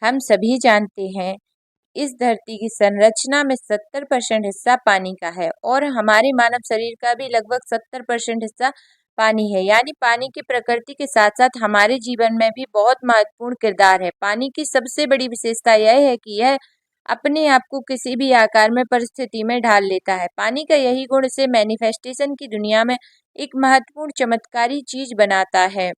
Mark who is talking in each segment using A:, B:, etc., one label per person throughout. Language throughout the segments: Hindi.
A: हम सभी जानते हैं इस धरती की संरचना में 70% हिस्सा पानी का है और हमारे मानव शरीर का भी लगभग 70% हिस्सा पानी है। यानी पानी की प्रकृति के साथ साथ हमारे जीवन में भी बहुत महत्वपूर्ण किरदार है। पानी की सबसे बड़ी विशेषता यह है कि यह अपने आप को किसी भी आकार में परिस्थिति में ढाल लेता है। पानी का यही गुण इसे मैनिफेस्टेशन की दुनिया में एक महत्वपूर्ण चमत्कारी चीज बनाता है।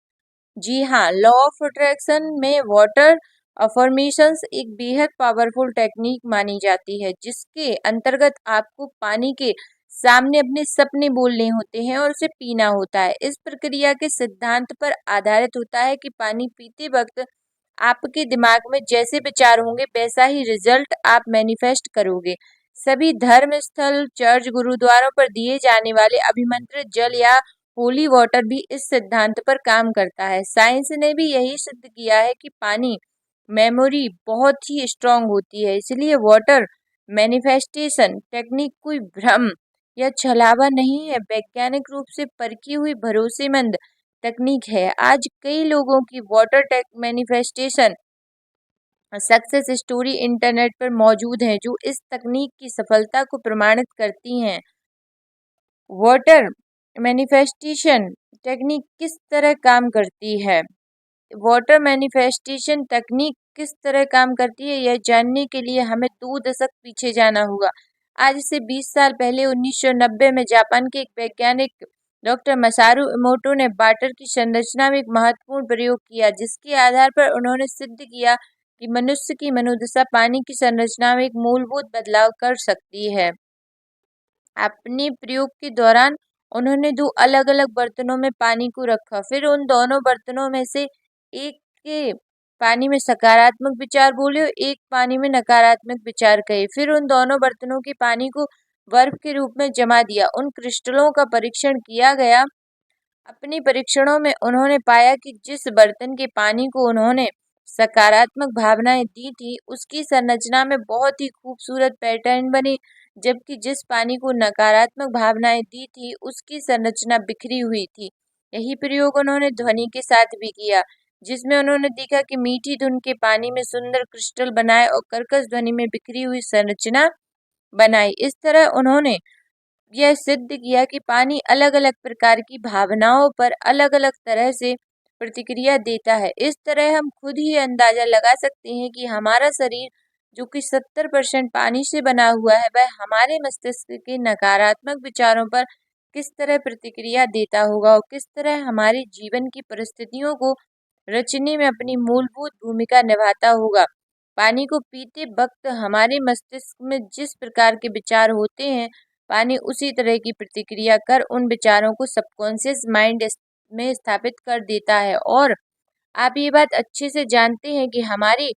A: जी हाँ, लॉ ऑफ अट्रैक्शन में वाटर अफर्मेशंस एक बेहद पावरफुल टेक्निक मानी जाती है, जिसके अंतर्गत आपको पानी के सामने अपने सपने बोलने होते हैं और उसे पीना होता है। इस प्रक्रिया के सिद्धांत पर आधारित होता है कि पानी पीते वक्त आपके दिमाग में जैसे विचार होंगे वैसा ही रिजल्ट आप मैनिफेस्ट करोगे। सभी धर्म स्थल, चर्च, गुरुद्वारों पर दिए जाने वाले अभिमंत्रित जल या होली वाटर भी इस सिद्धांत पर काम करता है। साइंस ने भी यही सिद्ध किया है कि पानी मेमोरी बहुत ही स्ट्रांग होती है। इसलिए वाटर मैनिफेस्टेशन टेक्निक कोई भ्रम या छलावा नहीं है, वैज्ञानिक रूप से परखी हुई भरोसेमंद तकनीक है। आज कई लोगों की water tech manifestation success story internet पर मौजूद हैं, जो इस तकनीक की सफलता को प्रमाणित करती हैं। वाटर मैनिफेस्टेशन टेक्निक किस तरह काम करती है? वाटर मैनिफेस्टेशन तकनीक किस तरह काम करती है, यह जानने के लिए हमें 2 दशक पीछे जाना होगा। आज से 20 साल पहले 1990 में जापान के एक वैज्ञानिक डॉक्टर मसारू इमोटो ने वाटर की संरचना में एक महत्वपूर्ण प्रयोग किया, जिसके आधार पर उन्होंने सिद्ध किया कि मनुष्य की मनोदशा पानी की संरचना में एक मूलभूत बदलाव कर सकती है। अपने प्रयोग के दौरान उन्होंने 2 अलग-अलग बर्तनों में पानी को रखा, फिर उन दोनों बर्तनों में से एक के पानी में सकारात्मक विचार बोले और एक पानी में नकारात्मक विचार कहे। फिर उन दोनों बर्तनों के पानी को बर्फ के रूप में जमा दिया। उन क्रिस्टलों का परीक्षण किया गया। अपने परीक्षणों में उन्होंने पाया कि जिस बर्तन के पानी को उन्होंने सकारात्मक भावनाएं दी थी, उसकी संरचना में बहुत ही खूबसूरत पैटर्न बने, जबकि जिस पानी को नकारात्मक भावनाएं दी थी, उसकी संरचना बिखरी हुई थी। यही प्रयोग उन्होंने ध्वनि के साथ भी किया, जिसमें उन्होंने देखा कि मीठी धुन के पानी में सुंदर क्रिस्टल बनाए और कर्कश ध्वनि में बिखरी हुई संरचना बनाई। इस तरह उन्होंने यह सिद्ध किया कि पानी अलग-अलग प्रकार की भावनाओं पर अलग-अलग तरह से प्रतिक्रिया देता है। इस तरह हम खुद ही अंदाजा लगा सकते हैं कि हमारा शरीर, जो कि 70% पानी से बना हुआ है, वह हमारे मस्तिष्क के नकारात्मक विचारों पर किस तरह प्रतिक्रिया देता होगा और किस तरह हमारे जीवन की परिस्थितियों को रचने में अपनी मूलभूत भूमिका निभाता होगा। पानी को पीते वक्त हमारे मस्तिष्क में जिस प्रकार के विचार होते हैं, पानी उसी तरह की प्रतिक्रिया कर उन विचारों को सबकॉन्शियस माइंड में स्थापित कर देता है। और आप ये बात अच्छे से जानते हैं कि हमारी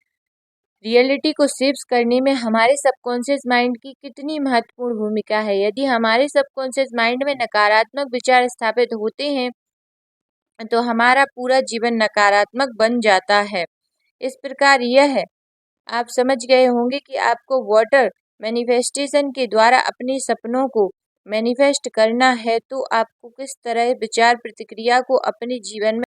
A: रियलिटी को शेप्स करने में हमारे सबकॉन्शियस माइंड की कितनी महत्वपूर्ण भूमिका है। यदि हमारे सबकॉन्शियस माइंड में नकारात्मक विचार स्थापित होते हैं, तो हमारा पूरा जीवन नकारात्मक बन जाता है। इस प्रकार यह आप समझ गए होंगे कि आपको वाटर मैनिफेस्टेशन के द्वारा अपने सपनों को मैनिफेस्ट करना है, तो आपको किस तरह विचार प्रतिक्रिया को अपने जीवन में